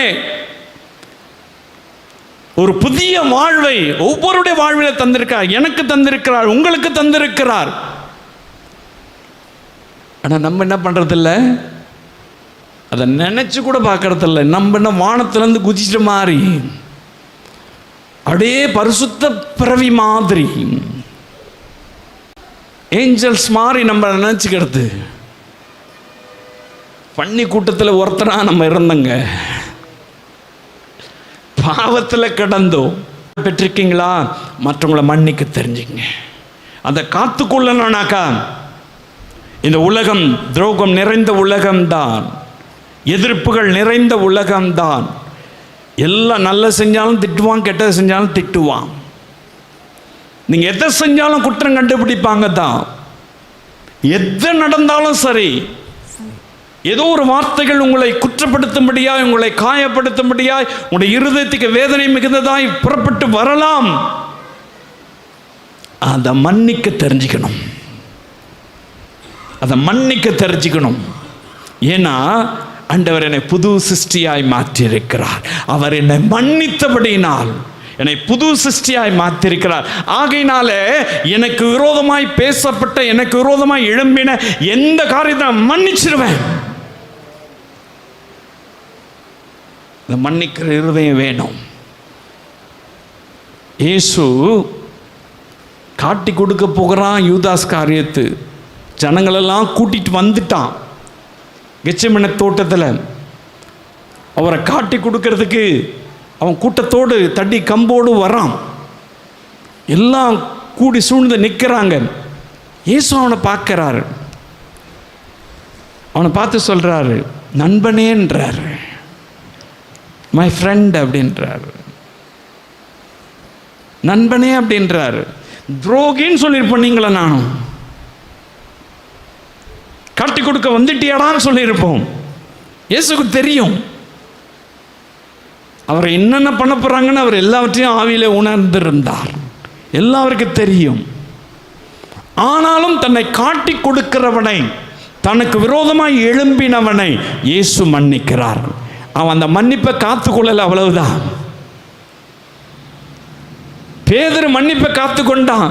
ஒரு புதிய வாழ்வை ஒவ்வொருடைய வாழ்வில் தந்திருக்கிறார். எனக்கு தந்திருக்கிறார், உங்களுக்கு தந்திருக்கிறார். ஆனா நம்ம என்ன பண்றதில்ல, அதை நினைச்சு கூட பார்க்கறதில்ல. நம்ம என்ன வானத்திலிருந்து குதிச்சிட்ட மாதிரி, அப்படியே பரிசுத்த பிறவி மாதிரி, ஏஞ்சல்ஸ் மாதிரி நம்ம நினச்சிக்கிறது. பன்னி கூட்டத்தில் ஒருத்தனா நம்ம இருந்தங்க, பாவத்தில் கிடந்தோம். பெற்றிருக்கீங்களா? மற்றவங்களை மன்னிக்க தெரிஞ்சுங்க. அதை காத்துக்கொள்ளணும்னாக்கா, இந்த உலகம் துரோகம் நிறைந்த உலகம்தான், எதிர்ப்புகள் நிறைந்த உலகம்தான். எல்லாம் நல்ல செஞ்சாலும் திட்டுவான், கெட்டது செஞ்சாலும் திட்டுவான். நீங்க எதை செஞ்சாலும் குற்றம் கண்டுபிடிப்பாங்க தான். எது நடந்தாலும் சரி, ஏதோ ஒரு வார்த்தைகள் உங்களை குற்றப்படுத்தும்படியாய், உங்களை காயப்படுத்தும்படியாய், உங்களுடைய இருதயத்துக்கு வேதனை மிகுந்ததாய் புறப்பட்டு வரலாம். அதை மன்னிக்க தெரிஞ்சுக்கணும், அதை மன்னிக்க தெரிஞ்சுக்கணும். ஏன்னா ஆண்டவர் என்னை புது சிருஷ்டியாய் மாற்றி இருக்கிறார். அவர் என்னை மன்னித்தபடியினால் என்னை புது சிருஷ்டியாய் மாற்றிருக்கிறார். ஆகையினால எனக்கு விரோதமாய் பேசப்பட்ட, எனக்கு விரோதமாய் எழும்பின எந்த காரியத்தை மன்னிச்சிருவேன். மன்னிக்கிற இருதயம் வேணும். இயேசு காட்டி கொடுக்க போகிறான் யூதாஸ் காரியத்து. ஜனங்களெல்லாம் கூட்டிட்டு வந்துட்டான். கெத்செமனே தோட்டத்தில் அவரை காட்டி கொடுக்கறதுக்கு அவன் கூட்டத்தோடு தடி கம்போடு வரான். எல்லாம் கூடி சூழ்ந்து நிற்கிறாங்க. இயேசு அவனை பார்க்கிறாரு. அவனை பார்த்து சொல்றாரு, நண்பனேன்றாரு, மை ஃப்ரெண்ட் அப்படின்றாரு, நண்பனே அப்படின்றாரு. துரோகின்னு சொல்லியிருப்பேன் நீங்களா? நானும் காட்டி கொடுக்க வந்துட்டியாடான்னு சொல்லியிருப்போம். இயேசுக்கு தெரியும் அவர் என்னென்ன பண்ண போகிறாங்கன்னு. அவர் எல்லாவற்றையும் ஆவியிலே உணர்ந்திருந்தார், எல்லாருக்கும் தெரியும். ஆனாலும் தன்னை காட்டி கொடுக்கிறவனை, தனக்கு விரோதமாய் எழும்பினவனை இயேசு மன்னிக்கிறார். அவன் அந்த மன்னிப்பை காத்துக்கொள்ளல, அவ்வளவுதான். பேதுரு மன்னிப்பை காத்து கொண்டான்,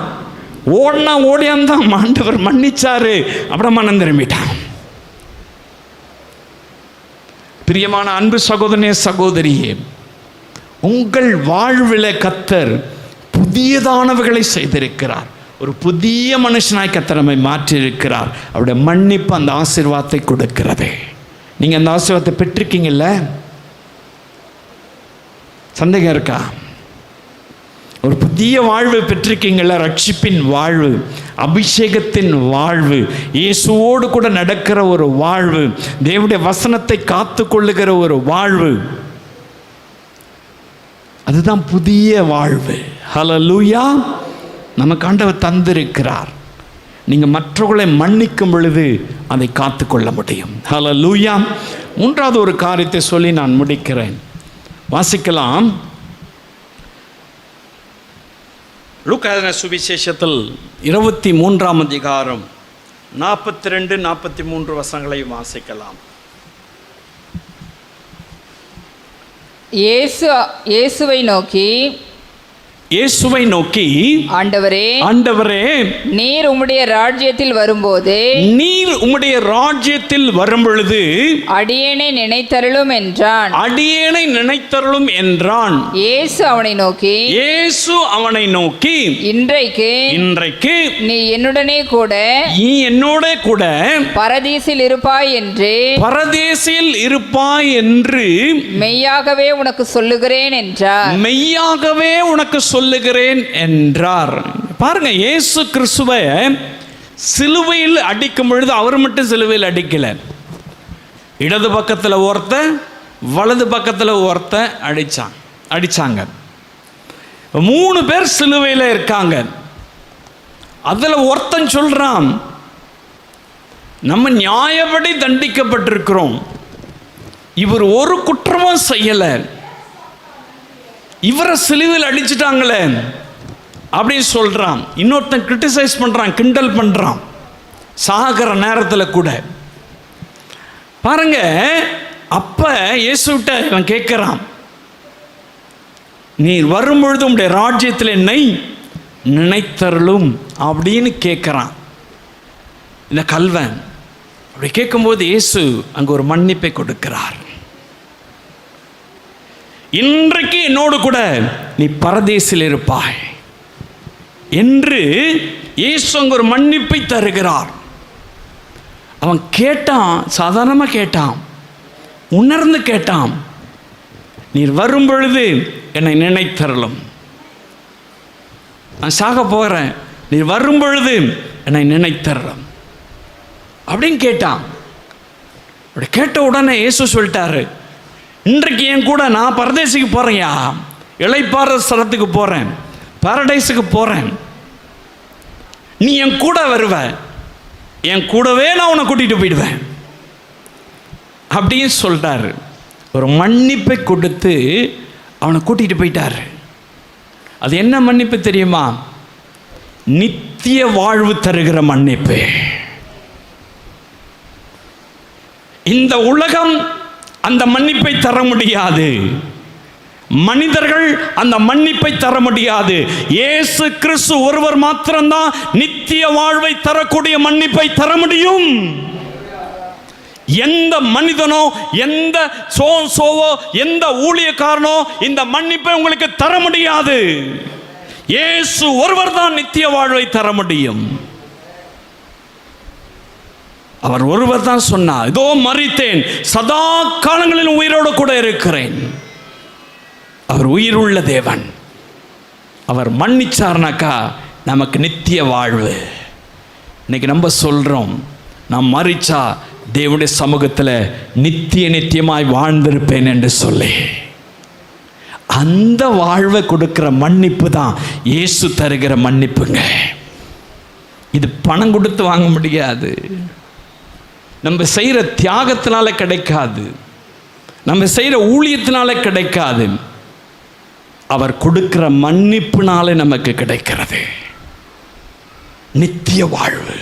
ஓடியாந்தான், ஆண்டவர் மன்னிச்சாரு, அப்புறம் மனம் திரும்பிட்டான். பிரியமான அன்பு சகோதரனே, சகோதரியே, உங்கள் வாழ்வில் கர்த்தர் புதியதானவைகளை செய்திருக்கிறார். ஒரு புதிய மனுஷனாய் கர்த்தர் நம்மை மாற்றியிருக்கிறார். அவருடைய மன்னிப்பு அந்த ஆசீர்வாதத்தை கொடுக்கிறது. நீங்கள் அந்த ஆசீர்வாதத்தை பெற்றிருக்கீங்கல்ல? சந்தேகம் இருக்கா? ஒரு புதிய வாழ்வு பெற்றிருக்கீங்கள? ரட்சிப்பின் வாழ்வு, அபிஷேகத்தின் வாழ்வு, இயேசுவோடு கூட நடக்கிற ஒரு வாழ்வு, தேவனுடைய வசனத்தை காத்து கொள்ளுகிற ஒரு வாழ்வு, அதுதான் புதிய வாழ்வு. ஹல்லேலூயா! நமக்கு ஆண்டவர் தந்திருக்கிறார். நீங்கள் மற்றவர்களை மன்னிக்கும் பொழுது அதை காத்து கொள்ள முடியும். ஹல்லேலூயா! மூன்றாவது ஒரு காரியத்தை சொல்லி நான் முடிக்கிறேன். வாசிக்கலாம். லூக்கா எழுதின சுவிசேஷத்தில் 23ஆம் அதிகாரம் 42, 43 வசனங்களை வாசிக்கலாம். இயேசுவை நோக்கி, ஆண்டவரே, நீர் உம்முடைய ராஜ்யத்தில் வரும்பொழுது அடியேனை நினைத்தருளும் என்றான். இயேசு அவனை நோக்கி, இன்றைக்கு நீ என்னுடனே கூட பரதீசில் இருப்பாய் என்று மெய்யாகவே உனக்கு சொல்லுகிறேன் என்றார். பாருங்க, இயேசு கிறிஸ்துவை சிலுவையில் அடிக்கும் பொழுது அவர் மட்டும் சிலுவையில் அடிக்கல. இடது பக்கத்தில் ஒருத்த, வலது பக்கத்தில் ஒருத்த அடிச்சாங்க. 3 பேர் சிலுவையில் இருக்காங்க. அதில் ஒருத்தன் சொல்றான், நம்ம நியாயப்படி தண்டிக்கப்பட்டிருக்கிறோம், இவர் ஒரு குற்றமும் செய்யலை, இவரை சிலுவையில் அடிச்சுட்டாங்களே அப்படின்னு சொல்றான். இன்னொருத்தன் கிரிட்டிசைஸ் பண்றான், கிண்டல் பண்றான், சாகிற நேரத்தில் கூட. பாருங்க, அப்ப இயேசுட்ட இவன் கேட்கிறான், நீ வரும்பொழுது உம்முடைய ராஜ்யத்தில் என்னை நினைத்தருளும் அப்படின்னு கேட்கிறான் இந்த கல்வன். அப்படி கேட்கும்போது இயேசு அங்கு ஒரு மன்னிப்பை கொடுக்கிறார். இன்றைக்கு என்னோடு கூட நீ பரதேசில் இருப்பாய் என்று இயேசு அங்கு ஒரு மன்னிப்பை தருகிறார். அவன் கேட்டான், சாதாரணமாக கேட்டான், உணர்ந்து கேட்டான். நீர் வரும் பொழுது என்னை நினைத்தருளும், நான் சாக போகிறேன், நீர் வரும் பொழுது என்னை நினைத்தருளும் அப்படின்னு கேட்டான். அப்படி கேட்ட உடனே இயேசு சொல்லிட்டாரு, இன்றைக்கு என் கூட நான் பரதேசிக்கு போகிறேன்யா, இளைப்பாற ஸ்தலத்துக்கு போகிறேன், பாரடைஸுக்கு போகிறேன், நீ என் கூட வருவ, என் கூடவே நான் உன்னை கூட்டிகிட்டு போயிடுவேன் அப்படின்னு சொல்லிட்டாரு. ஒரு மன்னிப்பை கொடுத்து அவனை கூட்டிகிட்டு போயிட்டாரு. அது என்ன மன்னிப்பு தெரியுமா? நித்திய வாழ்வு தருகிற மன்னிப்பு. இந்த உலகம் அந்த மன்னிப்பை தர முடியாது, மனிதர்கள் அந்த மன்னிப்பை தர முடியாது. இயேசு கிறிஸ்து ஒருவர் மாத்திரம்தான் நித்திய வாழ்வை தரக்கூடிய மன்னிப்பை தர முடியும். எந்த மனிதனோ, எந்த சோவோ, எந்த ஊழியக்காரனோ இந்த மன்னிப்பை உங்களுக்கு தர முடியாது. இயேசு ஒருவர் தான் நித்திய வாழ்வை தர முடியும். அவர் ஒருவர் தான் சொன்னார், இதோ மரித்தேன், சதா காலங்களில் உயிரோடு கூட இருக்கிறேன். அவர் உயிருள்ள தேவன். அவர் மன்னிச்சார்னாக்கா நமக்கு நித்திய வாழ்வு. இன்னைக்கு நம்ம சொல்றோம், நாம் மரிச்சா தேவனுடைய சமூகத்தில் நித்தியமாய் வாழ்ந்திருப்பேன் என்று சொல்லி. அந்த வாழ்வை கொடுக்கிற மன்னிப்பு தான் இயேசு தருகிற மன்னிப்புங்க. இது பணம் கொடுத்து வாங்க முடியாது. நம்ம செய்கிற தியாகத்தினால கிடைக்காது, நம்ம செய்கிற ஊழியத்தினால கிடைக்காது. அவர் கொடுக்கிற மன்னிப்புனாலே நமக்கு கிடைக்கிறது நித்திய வாழ்வு,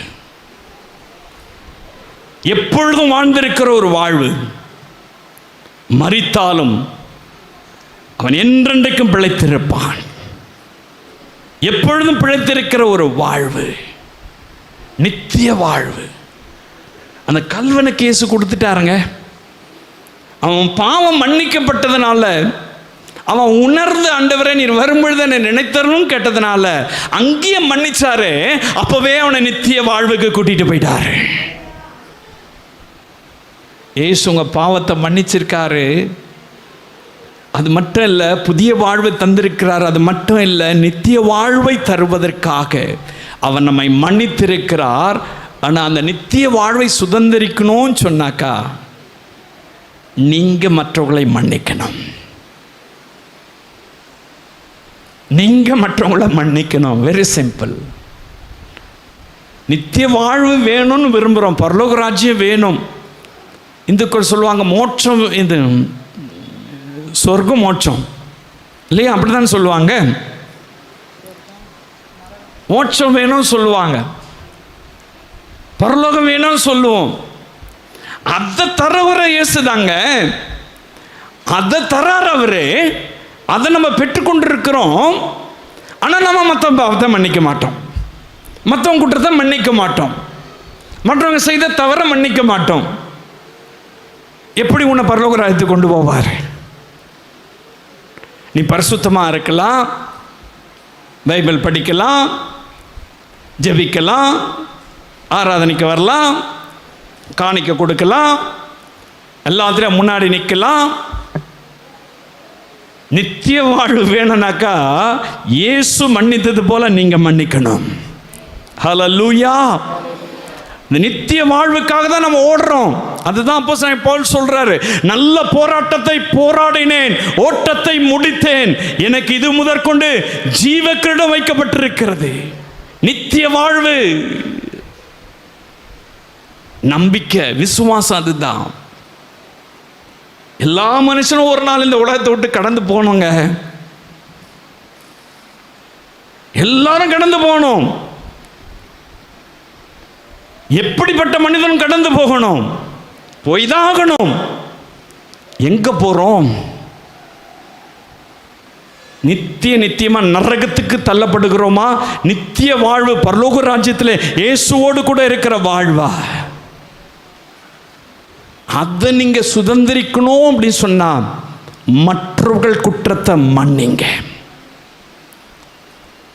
எப்பொழுதும் வாழ்ந்திருக்கிற ஒரு வாழ்வு. மரித்தாலும் அவன் என்றென்றைக்கும் பிழைத்திருப்பான். எப்பொழுதும் பிழைத்திருக்கிற ஒரு வாழ்வு, நித்திய வாழ்வு. அந்த கல்வனுக்கு இயேசு கொடுத்துட்டாருங்க. அவன் பாவம் மன்னிக்கப்பட்டதுனால, அவன் உணர்ந்து ஆண்டவரே நீர் வரும்பொழுது என்னை நினைத்தரணும் கேட்டதுனால அங்கேயே மன்னிச்சாரு. அப்பவே அவனை நித்திய வாழ்வுக்கு கூட்டிட்டு போயிட்டாரு. இயேசு உங்க பாவத்தை மன்னிச்சிருக்காரு. அது மட்டும் இல்லை, புதிய வாழ்வை தந்திருக்கிறார். அது மட்டும் இல்லை, நித்திய வாழ்வை தருவதற்காக அவர் நம்மை மன்னித்திருக்கிறார். ஆனால் அந்த நித்திய வாழ்வை சுதந்திரிக்கணும்னு சொன்னாக்கா நீங்க மற்றவர்களை மன்னிக்கணும். நீங்க மற்றவங்களை மன்னிக்கணும். Very simple. நித்திய வாழ்வு வேணும்னு விரும்புகிறோம், பரலோக ராஜ்யம் வேணும். இந்துக்கள் சொல்லுவாங்க மோட்சம், இது சொர்க்கம் மோட்சம் இல்லையா, அப்படிதான் சொல்லுவாங்க. மோட்சம் வேணும்னு சொல்லுவாங்க, பரலோகம் வேணும்னு சொல்லுவோம். அதை தரவர இயேசுதாங்க, அதை தரார் அவரு. அதை நம்ம பெற்றுக்கொண்டு இருக்கிறோம். ஆனால் நம்ம மற்றவங்க பாவத்தை மன்னிக்க மாட்டோம், மற்றவங்க குற்றத்தை மன்னிக்க மாட்டோம், மற்றவங்க செய்த தவறை மன்னிக்க மாட்டோம். எப்படி உன்னை பரலோக ராஜ்யத்துக்கு கொண்டு போவார்? நீ பரிசுத்தமாக இருக்கலாம், பைபிள் படிக்கலாம், ஜெபிக்கலாம், ஆராதனைக்கு வரலாம், காணிக்க கொடுக்கலாம், எல்லாத்திலும் முன்னாடி நிற்கலாம். நித்திய வாழ்வு வேணும்னாக்கா இயேசு மன்னித்தது போல நீங்க மன்னிக்கணும். ஹல்லேலூயா. இந்த நித்திய வாழ்வுக்காக தான் நம்ம ஓடுறோம். அதுதான் அப்போஸ்தலன் பவுல் சொல்றாரு, நல்ல போராட்டத்தை போராடினேன், ஓட்டத்தை முடித்தேன், எனக்கு இது முதற்கொண்டு ஜீவக்கிரீடம் வைக்கப்பட்டிருக்கிறது. நித்திய வாழ்வு, நம்பிக்கை, விசுவாசம். அதுதான். எல்லா மனுஷனும் ஒரு நாள் இந்த உலகத்தை விட்டு கடந்து போகணுங்க. எல்லாரும் கடந்து போகணும். எப்படிப்பட்ட மனிதன் கடந்து போகணும்? போய்தான் ஆகணும். எங்க போறோம்? நித்தியமா நரகத்துக்கு தள்ளப்படுகிறோமா? நித்திய வாழ்வு பரலோக ராஜ்யத்தில் இயேசுவோடு கூட இருக்கிற வாழ்வா? அதை நீங்க சுதந்திரிக்கணும் அப்படின்னு சொன்னா மற்றவர்கள் குற்றத்தை மன்னிங்க.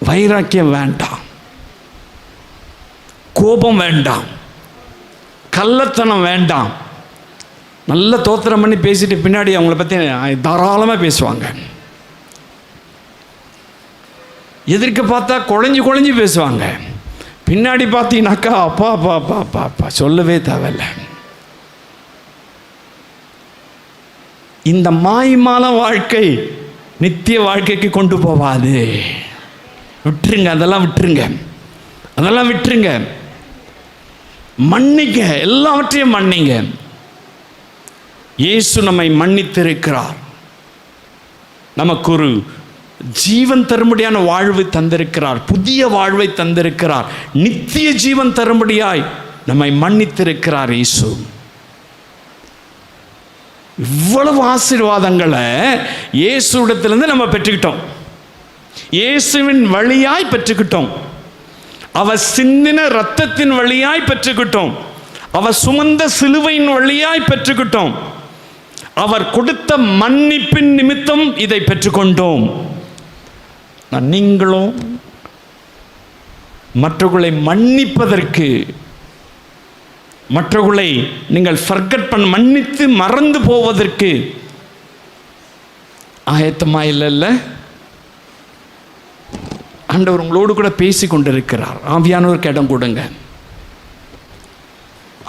வைராக்கியம் வேண்டாம், கோபம் வேண்டாம், கள்ளத்தனம் வேண்டாம். நல்ல தோத்திரம் பண்ணி பேசிட்டு பின்னாடி அவங்கள பற்றி தாராளமாக பேசுவாங்க. எதிர்க்க பார்த்தா குழஞ்சி பேசுவாங்க, பின்னாடி பார்த்தீங்கன்னாக்கா அப்பா அப்பா அப்பா அப்பா அப்பா சொல்லவே தேவையில்லை. இந்த மாய்மான வாழ்க்கை நித்திய வாழ்க்கைக்கு கொண்டு போவாது. விட்டுருங்க, அதெல்லாம் விட்டுருங்க, அதெல்லாம் விட்டுருங்க. மன்னிங்க, எல்லாவற்றையும் மன்னிங்க. இயேசு நம்மை மன்னித்திருக்கிறார். நமக்கு ஒரு ஜீவன் தரும்படியான வாழ்வை தந்திருக்கிறார், புதிய வாழ்வை தந்திருக்கிறார், நித்திய ஜீவன் தரும்படியாய் நம்மை மன்னித்திருக்கிறார் இயேசு. இவ்வளவு ஆசீர்வாதங்களை இயேசுவிடத்திலிருந்து நம்ம பெற்றுக்கிட்டோம், இயேசுவின் வழியாய் பெற்றுக்கிட்டோம், அவர் சிந்தின இரத்தத்தின் வழியாய் பெற்றுக்கிட்டோம், அவர் சுமந்த சிலுவையின் வழியாய் பெற்றுக்கிட்டோம், அவர் கொடுத்த மன்னிப்பின் நிமித்தம் இதை பெற்றுக்கொண்டோம். நீங்களும் மற்றவர்களை மன்னிப்பதற்கு, மற்றவர்களை நீங்கள் ஃபர்கெட் பண்ண, மன்னித்து மறந்து போவதற்கு ஆயத்தமா இல்லைல்ல? ஆண்டவர் உங்களோடு கூட பேசி கொண்டிருக்கிறார். ஆவியானவருக்கு இடம் கொடுங்க,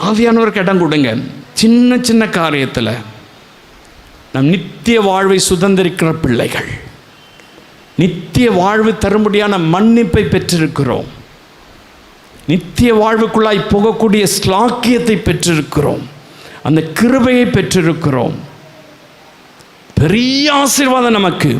ஆவியானவருக்கு இடம் கொடுங்க. சின்ன சின்ன காரியத்தில் நம் நித்திய வாழ்வை சுதந்திரிக்கிற பிள்ளைகள், நித்திய வாழ்வு தரும்படியான மன்னிப்பை பெற்றிருக்கிறோம். நித்திய வாழ்வுக்குள்ளாய் போகக்கூடிய ஸ்லாக்கியத்தை பெற்றிருக்கிறோம், அந்த கிருபையை பெற்றிருக்கிறோம். பெரிய ஆசீர்வாதம் நமக்கு.